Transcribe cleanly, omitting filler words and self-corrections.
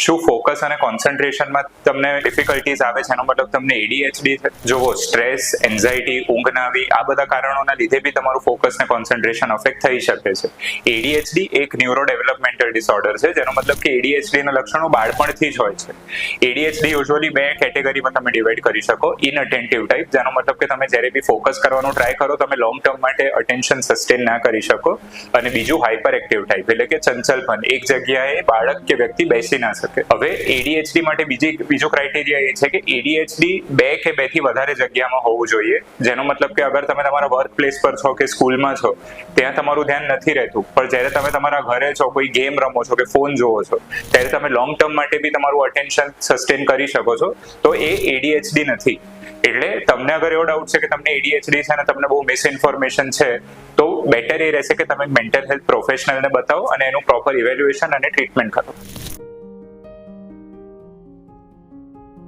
શું ફોકસ અને કોન્સન્ટ્રેશનમાં તમને ડિફિકલ્ટીઝ આવે છે? એનો મતલબ તમને એડીએચડી છે? જોવો, સ્ટ્રેસ, એન્ઝાઇટી, ઊંઘ ના આવી આ બધા કારણોના લીધે બી તમારું ફોકસ ને કોન્સન્ટ્રેશન અફેક્ટ થઈ શકે છે. એડીએચડી એક ન્યુરો ડેવલપમેન્ટલ ડિસઓર્ડર છે, જેનો મતલબ કે એડીએચડી ના લક્ષણો બાળપણથી જ હોય છે. એડીએચડી યુઝ્યુઅલી બે કેટેગરીમાં તમે ડિવાઈડ કરી શકો. ઇનઅટેન્ટિવ ટાઈપ, જેનો મતલબ કે તમે જ્યારે બી ફોકસ કરવાનું ટ્રાય કરો, તમે લોંગ ટર્મ માટે અટેન્શન સસ્ટેન ના કરી શકો. અને બીજું હાઇપર એક્ટિવ ટાઈપ, એટલે કે ચંચલપન, એક જગ્યાએ બાળક કે વ્યક્તિ બેસી ના શકે. હવે એડીએચડી માટે બીજો ક્રાઇટેરિયા એ છે કે એડીએચડી 2 કે 2 થી વધારે જગ્યામાં હોવું જોઈએ. જેનો મતલબ કે અગર તમે તમારા વર્ક પ્લેસ પર છો કે સ્કૂલમાં છો, ત્યાં તમારું ધ્યાન નથી રહેતું, પણ જ્યારે તમે તમારા ઘરે છો, કોઈ ગેમ રમો છો કે ફોન જોવો છો, ત્યારે તમે લોંગ ટર્મ માટે બી તમારું અટેન્શન સસ્ટેન કરી શકો છો, તો એ એડીએચડી નથી. એટલે તમને અગર એવો ડાઉટ છે કે તમને એડીએચડી છે અને તમને બહુ મિસઇન્ફોર્મેશન છે, તો બેટર એ રહેશે કે તમે મેન્ટલ હેલ્થ પ્રોફેશનલને બતાવો અને એનું પ્રોપર ઇવેલ્યુએશન અને ટ્રીટમેન્ટ કરો.